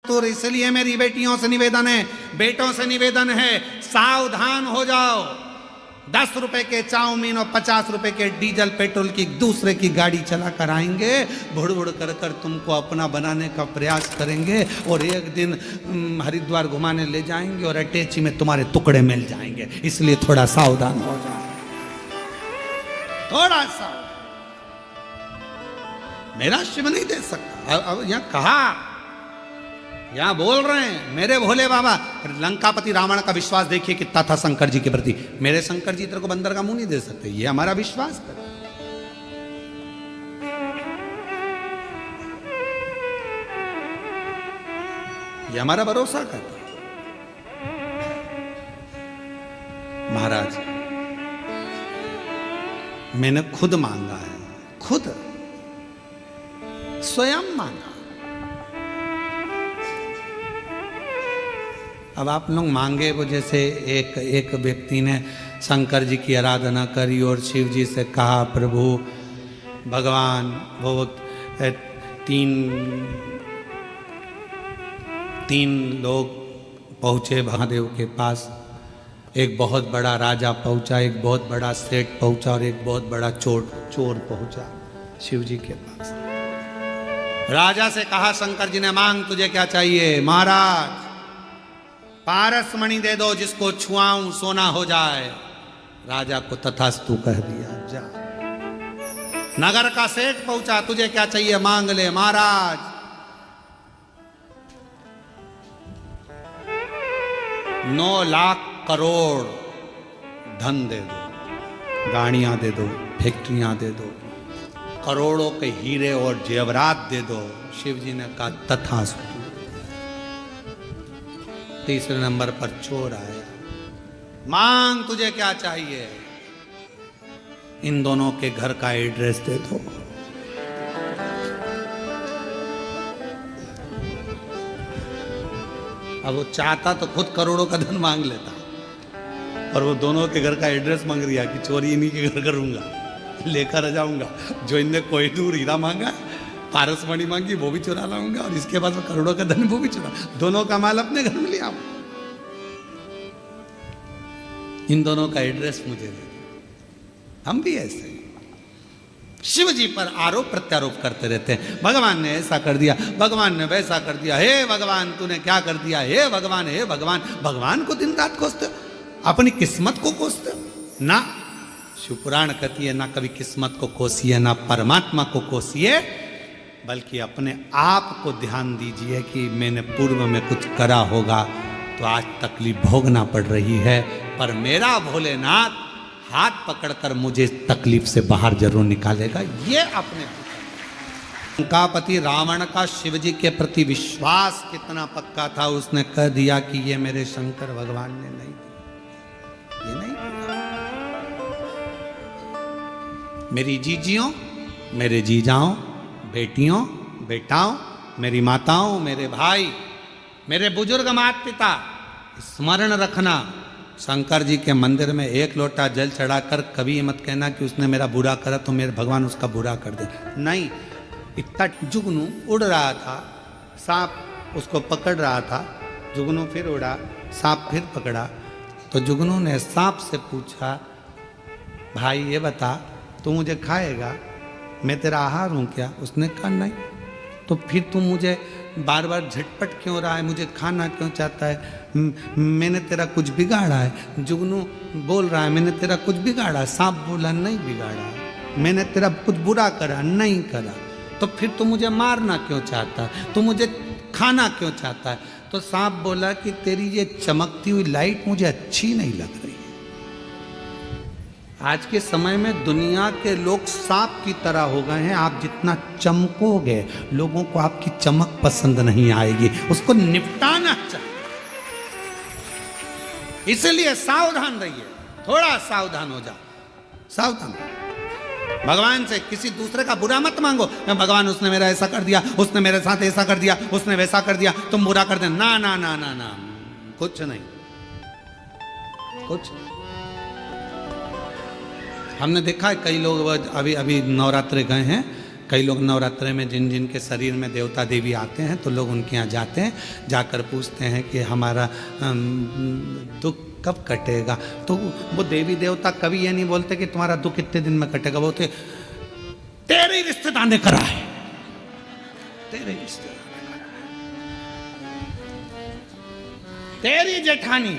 तो इसलिए मेरी बेटियों से निवेदन है, बेटों से निवेदन है, सावधान हो जाओ। 10 रुपए के चाउमीन और 50 रुपए के डीजल पेट्रोल की दूसरे की गाड़ी चला कर आएंगे, बुड़ बुड़ कर कर तुमको अपना बनाने का प्रयास करेंगे और एक दिन हरिद्वार घुमाने ले जाएंगे और अटैची में तुम्हारे टुकड़े मिल जाएंगे। इसलिए थोड़ा सावधान हो जाओ, थोड़ा सा। मेरा शिव नहीं दे सकता। अब यहां कहा, यहां बोल रहे हैं मेरे भोले बाबा। लंकापति रावण का विश्वास देखिए कितना था शंकर जी के प्रति। मेरे शंकर जी तेरे को बंदर का मुंह नहीं दे सकते, ये हमारा विश्वास कर, ये हमारा भरोसा कर। महाराज मैंने खुद मांगा है, खुद स्वयं मांगा। अब आप लोग मांगे वो, जैसे एक व्यक्ति ने शंकर जी की आराधना करी और शिव जी से कहा प्रभु भगवान, वो तीन लोग पहुँचे महादेव के पास। एक बहुत बड़ा राजा पहुँचा, एक बहुत बड़ा सेठ पहुँचा और एक बहुत बड़ा चोर पहुँचा शिव जी के पास। राजा से कहा शंकर जी ने, मांग तुझे क्या चाहिए? महाराज पारस मणि दे दो, जिसको छुआऊं सोना हो जाए। राजा को तथास्तु कह दिया, जा। नगर का सेठ पहुंचा, तुझे क्या चाहिए? मांग ले। महाराज 9 लाख करोड़ धन दे दो, गाड़ियां दे दो, फैक्ट्रियां दे दो, करोड़ों के हीरे और जेवरात दे दो। शिव जी ने कहा तथास्तु। तीसरे नंबर पर चोर आया, मांग तुझे क्या चाहिए? इन दोनों के घर का एड्रेस दे दो। अब वो चाहता तो खुद करोड़ों का धन मांग लेता, और वो दोनों के घर का एड्रेस मांग रिया कि चोरी इन्हीं के घर करूंगा, लेकर आ जाऊंगा। जो इनने कोहिनूर हीरा मांगा, पारसमणि मांगी, वो भी चुरा लाऊंगा, और इसके बाद करोड़ों का धन वो भी चुरा, दोनों का माल अपने घर में ले आऊं। इन दोनों का एड्रेस मुझे दे। हम भी ऐसे शिव जी पर आरोप प्रत्यारोप करते रहते हैं। भगवान ने ऐसा कर दिया, भगवान ने वैसा कर दिया, हे भगवान तूने क्या कर दिया, हे भगवान, हे भगवान। भगवान को दिन रात कोसते हो, अपनी किस्मत को कोसते हो ना। शिवपुराण कहती है ना कभी किस्मत को कोसिए, ना परमात्मा को कोसिए, बल्कि अपने आप को ध्यान दीजिए कि मैंने पूर्व में कुछ करा होगा तो आज तकलीफ भोगना पड़ रही है, पर मेरा भोलेनाथ हाथ पकड़कर मुझे इस तकलीफ से बाहर जरूर निकालेगा। ये अपने लंकापति रावण का शिव जी के प्रति विश्वास कितना पक्का था, उसने कह दिया कि ये मेरे शंकर भगवान ने नहीं दिया, ये नहीं दिया। मेरी जीजियों, मेरे जीजाओं, बेटियों, बेटाओं, मेरी माताओं, मेरे भाई, मेरे बुजुर्ग माता पिता, स्मरण रखना, शंकर जी के मंदिर में 1 लोटा जल चढ़ाकर कभी ये मत कहना कि उसने मेरा बुरा करा तो मेरे भगवान उसका बुरा कर दे। नहीं, इतना जुगनू उड़ रहा था, सांप उसको पकड़ रहा था, जुगनू फिर उड़ा, सांप फिर पकड़ा, तो जुगनू ने सांप से पूछा, भाई ये बता तू मुझे खाएगा, मैं तेरा आहार हूँ क्या? उसने कहा नहीं। तो फिर तुम मुझे बार बार झटपट क्यों रहा है, मुझे खाना क्यों चाहता है? मैंने तेरा कुछ बिगाड़ा है? जुगनू बोल रहा है मैंने तेरा कुछ बिगाड़ा? सांप बोला नहीं बिगाड़ा, मैंने तेरा कुछ बुरा करा नहीं करा। तो फिर तू मुझे मारना क्यों चाहता है, तू मुझे खाना क्यों चाहता है? तो सांप बोला कि तेरी ये चमकती हुई लाइट मुझे अच्छी नहीं लग रही है। आज के समय में दुनिया के लोग सांप की तरह हो गए हैं। आप जितना चमकोगे लोगों को आपकी चमक पसंद नहीं आएगी, उसको निपटाना चाहिए। इसलिए सावधान रहिए, थोड़ा सावधान हो जाओ, सावधान। भगवान से किसी दूसरे का बुरा मत मांगो, भगवान उसने मेरा ऐसा कर दिया, उसने मेरे साथ ऐसा कर दिया, उसने वैसा कर दिया, तुम बुरा कर देना। ना ना ना ना ना, कुछ नहीं, कुछ। हमने देखा है कई लोग अभी अभी नवरात्रे गए हैं कई लोग नवरात्रे में जिन जिन के शरीर में देवता देवी आते हैं तो लोग उनके यहाँ जाते हैं, जाकर पूछते हैं कि हमारा दुख कब कटेगा। तो वो देवी देवता कभी ये नहीं बोलते कि तुम्हारा दुख इतने दिन में कटेगा, बोलते तेरे रिश्तेदार ने करा है, तेरे रिश्तेदार ने करा है, तेरी जेठानी,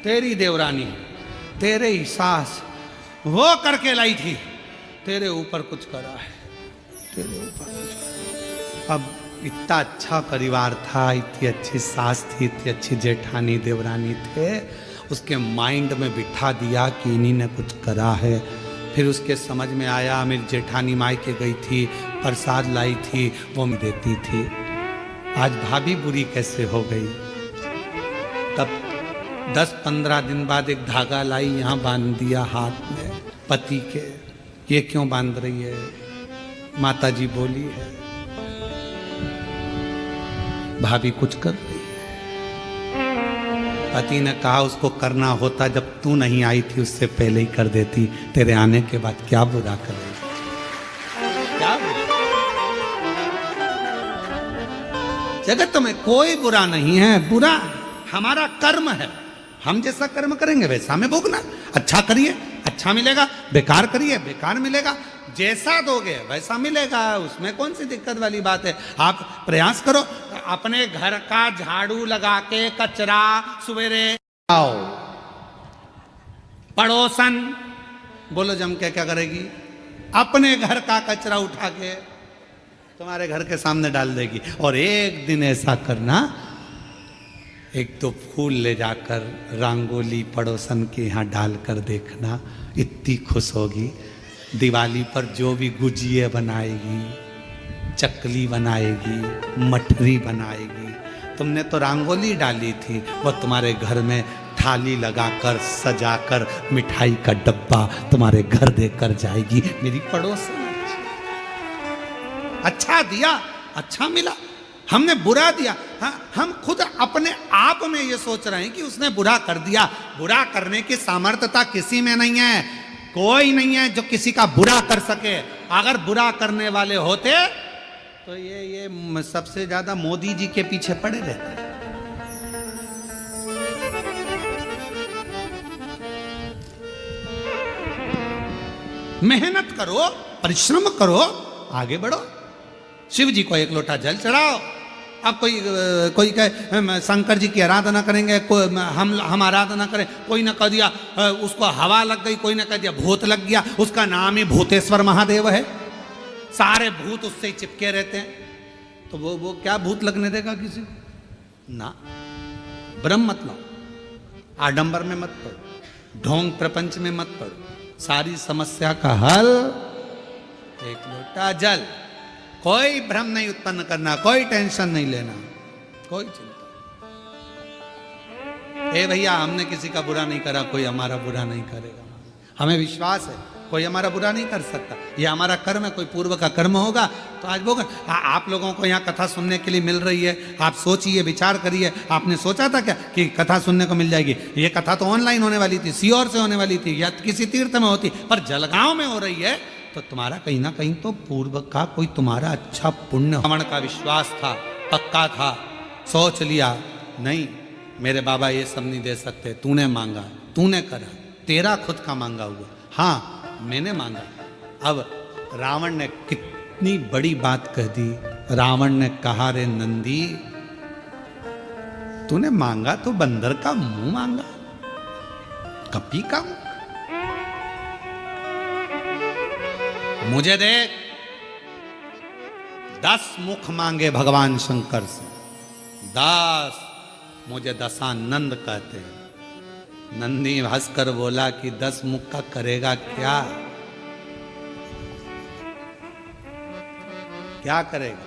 तेरी देवरानी, तेरे ही सास वो करके लाई थी, तेरे ऊपर कुछ करा है, तेरे ऊपर कुछ। अब इतना अच्छा परिवार था, इतनी अच्छी सास थी, इतनी अच्छी जेठानी देवरानी थे, उसके माइंड में बिठा दिया कि इन्हीं ने कुछ करा है। फिर उसके समझ में आया, मेरी जेठानी मायके गई थी, प्रसाद लाई थी, वो मैं देती थी, आज भाभी बुरी कैसे हो गई। तब 10-15 दिन बाद एक धागा लाई, यहाँ बांध दिया हाथ में पति के। ये क्यों बांध रही है? माता जी बोली है भाभी कुछ कर रही है। पति ने कहा उसको करना होता जब तू नहीं आई थी उससे पहले ही कर देती, तेरे आने के बाद क्या बुरा कर रही, क्या बुरा? जगत में कोई बुरा नहीं है, बुरा हमारा कर्म है। हम जैसा कर्म करेंगे वैसा हमें भोगना। अच्छा करिए अच्छा मिलेगा, बेकार करिए बेकार मिलेगा, जैसा दोगे वैसा मिलेगा, उसमें कौन सी दिक्कत वाली बात है। आप प्रयास करो, अपने घर का झाड़ू लगा के कचरा सवेरे आओ। पड़ोसन बोलो जम के क्या करेगी? अपने घर का कचरा उठा के तुम्हारे घर के सामने डाल देगी। और एक दिन ऐसा करना, एक तो फूल ले जाकर रंगोली पड़ोसन के यहाँ डालकर देखना, इतनी खुश होगी। दिवाली पर जो भी गुजिया बनाएगी, चकली बनाएगी, मठरी बनाएगी, तुमने तो रंगोली डाली थी, वो तुम्हारे घर में थाली लगाकर सजाकर मिठाई का डब्बा तुम्हारे घर देकर जाएगी। मेरी पड़ोसन अच्छा दिया, अच्छा मिला, हमने बुरा दिया। हाँ, हम खुद अपने आप में ये सोच रहे हैं कि उसने बुरा कर दिया। बुरा करने की सामर्थ्यता किसी में नहीं है, कोई नहीं है जो किसी का बुरा कर सके। अगर बुरा करने वाले होते तो ये सबसे ज्यादा मोदी जी के पीछे पड़े रहते। मेहनत करो, परिश्रम करो, आगे बढ़ो। शिव जी को एक लोटा जल चढ़ाओ। अब कोई कहे शंकर जी की आराधना करेंगे, हम आराधना करें, कोई ने कह दिया उसको हवा लग गई, कोई ने कह दिया भूत लग गया, उसका नाम ही भूतेश्वर महादेव है, सारे भूत उससे ही चिपके रहते हैं। तो वो क्या भूत लगने देगा किसी को? ना, ब्रह्म मत लो, आडंबर में मत पड़ो, ढोंग प्रपंच में मत पड़ो। सारी समस्या का हल एक लोटा जल। कोई भ्रम नहीं उत्पन्न करना, कोई टेंशन नहीं लेना, कोई चिंता। ए भैया, हमने किसी का बुरा नहीं करा, कोई हमारा बुरा नहीं करेगा। हमें विश्वास है कोई हमारा बुरा नहीं कर सकता। ये हमारा कर्म है, कोई पूर्व का कर्म होगा तो आज वो। आप लोगों को यहाँ कथा सुनने के लिए मिल रही है, आप सोचिए, विचार करिए। आपने सोचा था क्या कि कथा सुनने को मिल जाएगी? ये कथा तो ऑनलाइन होने वाली थी, सीओर से होने वाली थी, या किसी तीर्थ में होती, पर जलगांव में हो रही है। तो तुम्हारा कहीं ना कहीं तो पूर्व का कोई तुम्हारा अच्छा पुण्य। रावण का विश्वास था, पक्का था, सोच लिया नहीं मेरे बाबा ये सब नहीं दे सकते, तूने मांगा, तूने करा, तेरा खुद का मांगा हुआ। हाँ मैंने मांगा। अब रावण ने कितनी बड़ी बात कह दी। रावण ने कहा, रे नंदी, तूने मांगा तो बंदर का मुंह मांगा, कपी का मुंह। मुझे देख, 10 मुख मांगे भगवान शंकर से, 10। मुझे दशानंद कहते हैं। नंदी हंसकर बोला कि 10 मुख का करेगा क्या? क्या करेगा?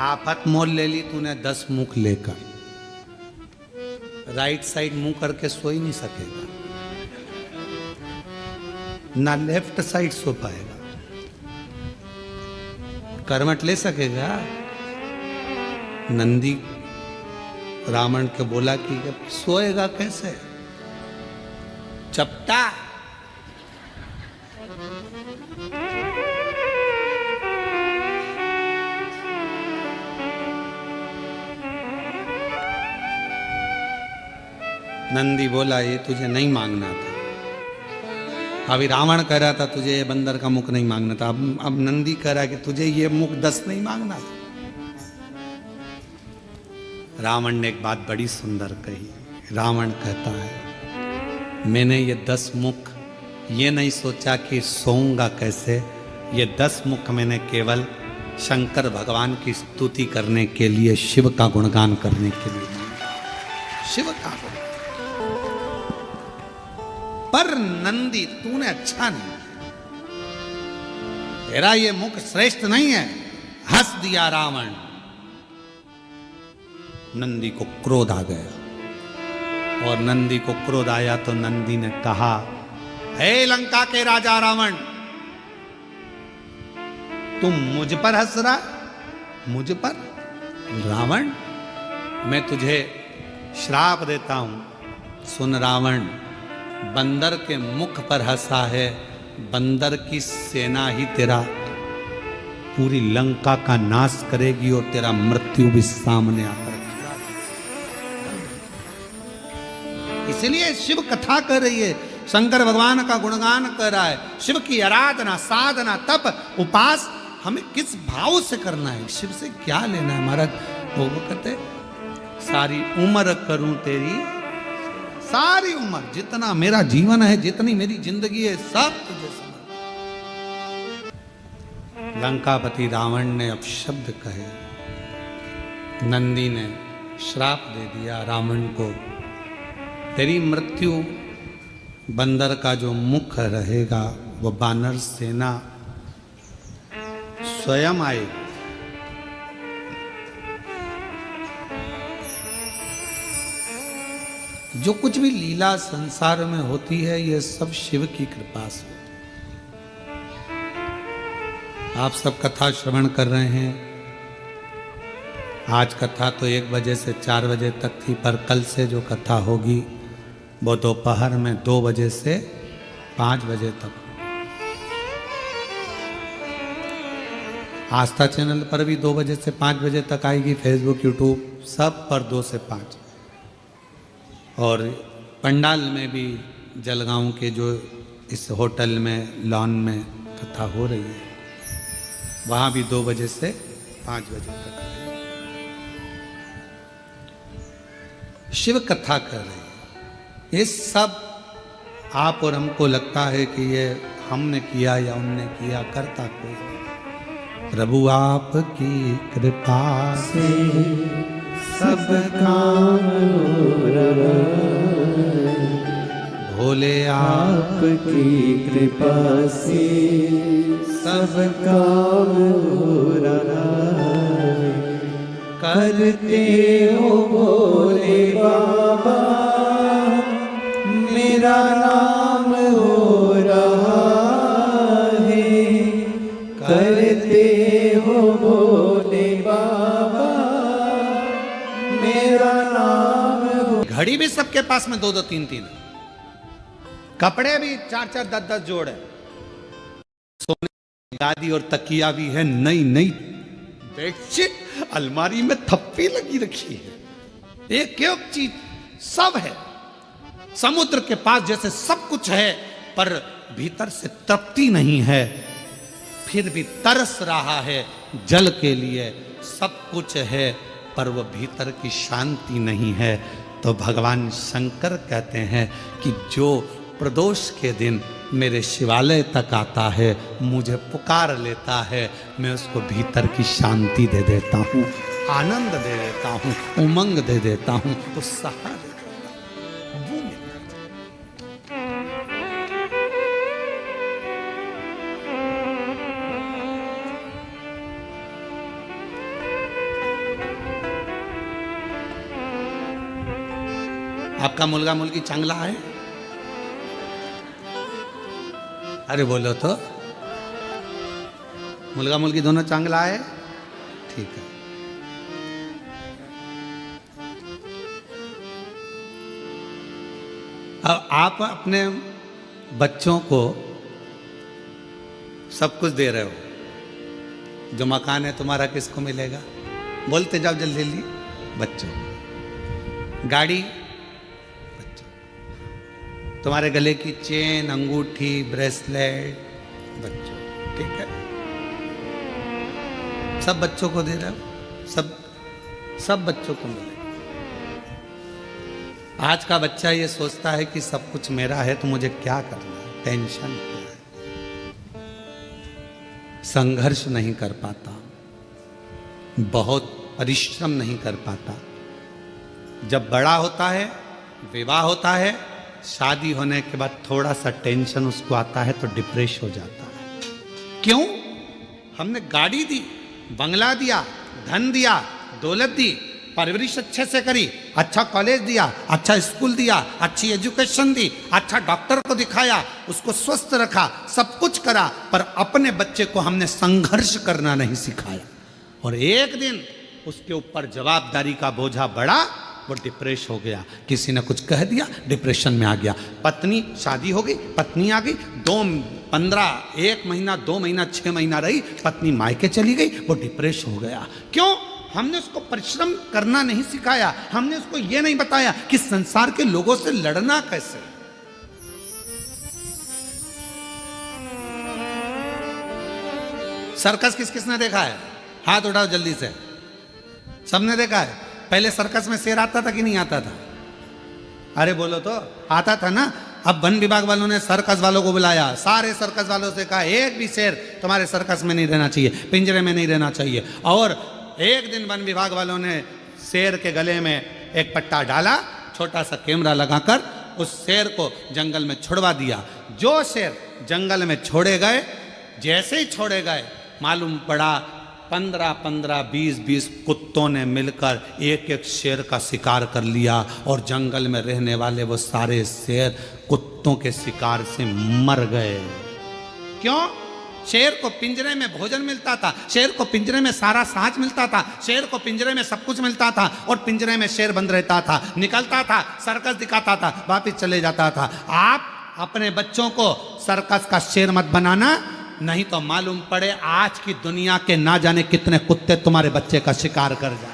आफत मोल ले ली तूने 10 मुख लेकर। राइट साइड मुंह करके सो ही नहीं सकेगा, ना लेफ्ट साइड सो पाएगा। करवट ले सकेगा? नंदी रावण के बोला कि सोएगा कैसे? चपटा। नंदी बोला ये तुझे नहीं मांगना था। अभी रावण कह रहा था तुझे ये बंदर का मुख नहीं मांगना था, अब नंदी कह रहा है कि तुझे ये मुख 10 नहीं मांगना था। रावण ने एक बात बड़ी सुंदर कही। रावण कहता है मैंने ये 10 मुख ये नहीं सोचा कि सोऊंगा कैसे, ये 10 मुख मैंने केवल शंकर भगवान की स्तुति करने के लिए, शिव का गुणगान करने के लिए, शिव का गुणगान। पर नंदी तूने अच्छा नहीं, तेरा ये मुख श्रेष्ठ नहीं है। हंस दिया रावण। नंदी को क्रोध आ गया, और नंदी को क्रोध आया तो नंदी ने कहा हे लंका के राजा रावण, तुम मुझ पर हंस रहा, मुझ पर? रावण मैं तुझे श्राप देता हूं, सुन रावण, बंदर के मुख पर हंसा है, बंदर की सेना ही तेरा पूरी लंका का नाश करेगी और तेरा मृत्यु भी सामने आकर। इसलिए शिव कथा कर रही है, शंकर भगवान का गुणगान कर रहा है। शिव की आराधना, साधना, तप, उपास हमें किस भाव से करना है, शिव से क्या लेना है। महाराज वो कहते सारी उम्र करूं तेरी, सारी उम्र, जितना मेरा जीवन है, जितनी मेरी जिंदगी है, सब तुझे समर्पित। लंकापति रावण ने अब शब्द कहे, नंदी ने श्राप दे दिया रावण को, तेरी मृत्यु बंदर का जो मुख रहेगा वो बानर सेना स्वयं आए। जो कुछ भी लीला संसार में होती है ये सब शिव की कृपा से होती है। आप सब कथा श्रवण कर रहे हैं। आज कथा तो 1 बजे से 4 बजे तक थी, पर कल से जो कथा होगी वो दोपहर में 2 बजे से 5 बजे तक। आस्था चैनल पर भी 2 बजे से 5 बजे तक आएगी, फेसबुक, यूट्यूब सब पर 2 से 5। और पंडाल में भी जलगांव के जो इस होटल में लॉन में कथा हो रही है, वहाँ भी 2 बजे से 5 बजे तक शिव कथा कर रही है। ये सब आप और हमको लगता है कि ये हमने किया या उनने किया, करता कोई नहीं। प्रभु आपकी कृपा से सब काम हो रहा है, भोले आपकी कृपा से सब काम हो रहा है। करते हो भोले बाबा, मेरा नाम हो रहा है। करते हो भोले बाबा, मेरा नाम हो। घड़ी भी सबके पास में 2-2, 3-3 है। कपड़े भी 4-4, 10-10 जोड़ है। सोने की गादी और तकिया भी है, नई नई बेडशीट अलमारी में थप्पी लगी रखी है। एक चीज सब है। समुद्र के पास जैसे सब कुछ है, पर भीतर से तृप्ति नहीं है, फिर भी तरस रहा है जल के लिए। सब कुछ है पर वह भीतर की शांति नहीं है। तो भगवान शंकर कहते हैं कि जो प्रदोष के दिन मेरे शिवालय तक आता है, मुझे पुकार लेता है, मैं उसको भीतर की शांति दे देता हूँ, आनंद दे देता हूँ, उमंग दे देता हूँ, उत्साह दे देता हूँ। आपका मुलगा मुलगी चांगला है? अरे बोलो तो, मुलगा मुलगी दोनों चांगला है? ठीक है। अब आप अपने बच्चों को सब कुछ दे रहे हो, जो मकान है तुम्हारा किसको मिलेगा? बोलते जाओ जल्दी जल्दी। बच्चों। गाड़ी, बच्चों। तुम्हारे गले की चेन, अंगूठी, ब्रेसलेट बच्चों, ठीक है, सब बच्चों को दे रहे हो, सब बच्चों को मिले। आज का बच्चा ये सोचता है कि सब कुछ मेरा है तो मुझे क्या करना है, टेंशन क्या है, संघर्ष नहीं कर पाता, बहुत परिश्रम नहीं कर पाता। जब बड़ा होता है, विवाह होता है, शादी होने के बाद थोड़ा सा टेंशन उसको आता है तो डिप्रेस हो जाता है। क्यों? हमने गाड़ी दी, बंगला दिया, धन दिया, दौलत दी, परवरिश अच्छे से करी, अच्छा कॉलेज दिया, अच्छा स्कूल दिया, अच्छी एजुकेशन दी, अच्छा डॉक्टर को दिखाया, उसको स्वस्थ रखा, सब कुछ करा, पर अपने बच्चे को हमने संघर्ष करना नहीं सिखाया। और एक दिन उसके ऊपर जवाबदारी का बोझा बढ़ा, वो डिप्रेस हो गया, किसी ने कुछ कह दिया, डिप्रेशन में आ गया। पत्नी, शादी हो गई, पत्नी आ गई, 1 महीना, 2 महीना, 6 महीना रही, पत्नी मायके चली गई, वो डिप्रेस हो गया। क्यों? हमने उसको परिश्रम करना नहीं सिखाया, हमने उसको ये नहीं बताया कि संसार के लोगों से लड़ना कैसे। सर्कस किस किसने देखा है? हाथ उठाओ जल्दी से। सबने देखा है? पहले सर्कस में शेर आता था कि नहीं आता था? अरे बोलो तो, आता था ना। अब वन विभाग वालों ने सर्कस वालों को बुलाया, सारे सर्कस वालों से कहा एक भी शेर तुम्हारे सर्कस में नहीं रहना चाहिए, पिंजरे में नहीं रहना चाहिए। और एक दिन वन विभाग वालों ने शेर के गले में एक पट्टा डाला, छोटा सा कैमरा लगाकर उस शेर को जंगल में छुड़वा दिया। जो शेर जंगल में छोड़े गए, जैसे ही छोड़े गए, मालूम पड़ा 15-15, 20-20 कुत्तों ने मिलकर एक शेर का शिकार कर लिया और जंगल में रहने वाले वो सारे शेर कुत्तों के शिकार से मर गए। क्यों? शेर को पिंजरे में भोजन मिलता था, शेर को पिंजरे में सारा साँच मिलता था, शेर को पिंजरे में सब कुछ मिलता था, और पिंजरे में शेर बंद रहता था, निकलता था, सर्कस दिखाता था, वापिस चले जाता था। आप अपने बच्चों को सर्कस का शेर मत बनाना, नहीं तो मालूम पड़े आज की दुनिया के ना जाने कितने कुत्ते तुम्हारे बच्चे का शिकार कर जाएंगे।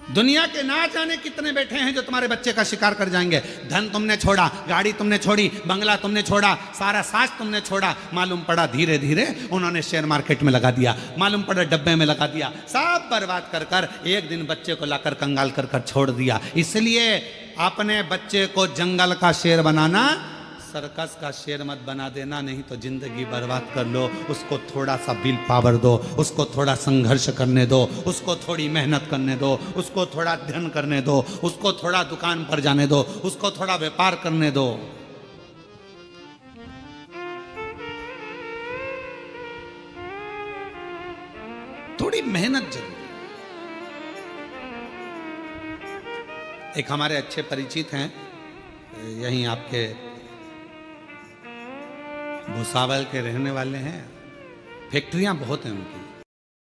दुनिया के ना जाने कितने बैठे हैं जो तुम्हारे बच्चे का शिकार कर जाएंगे। धन तुमने छोड़ा, गाड़ी तुमने छोड़ी, बंगला तुमने छोड़ा, सारा साज तुमने छोड़ा, मालूम पड़ा धीरे धीरे उन्होंने शेयर मार्केट में लगा दिया, मालूम पड़ा डब्बे में लगा दिया, सब बर्बाद कर कर एक दिन बच्चे को लाकर कंगाल कर कर छोड़ दिया। इसलिए अपने बच्चे को जंगल का शेर बनाना, सर्कस का शेर मत बना देना, नहीं तो जिंदगी बर्बाद कर लो। उसको थोड़ा सा विल पावर दो, उसको थोड़ा संघर्ष करने दो, उसको थोड़ी मेहनत करने दो, उसको थोड़ा अध्ययन करने दो, उसको थोड़ा दुकान पर जाने दो, उसको थोड़ा व्यापार करने दो। थोड़ी मेहनत जरूर। एक हमारे अच्छे परिचित हैं, यहीं आपके भुसावल के रहने वाले हैं, फैक्ट्रियां बहुत हैं उनकी,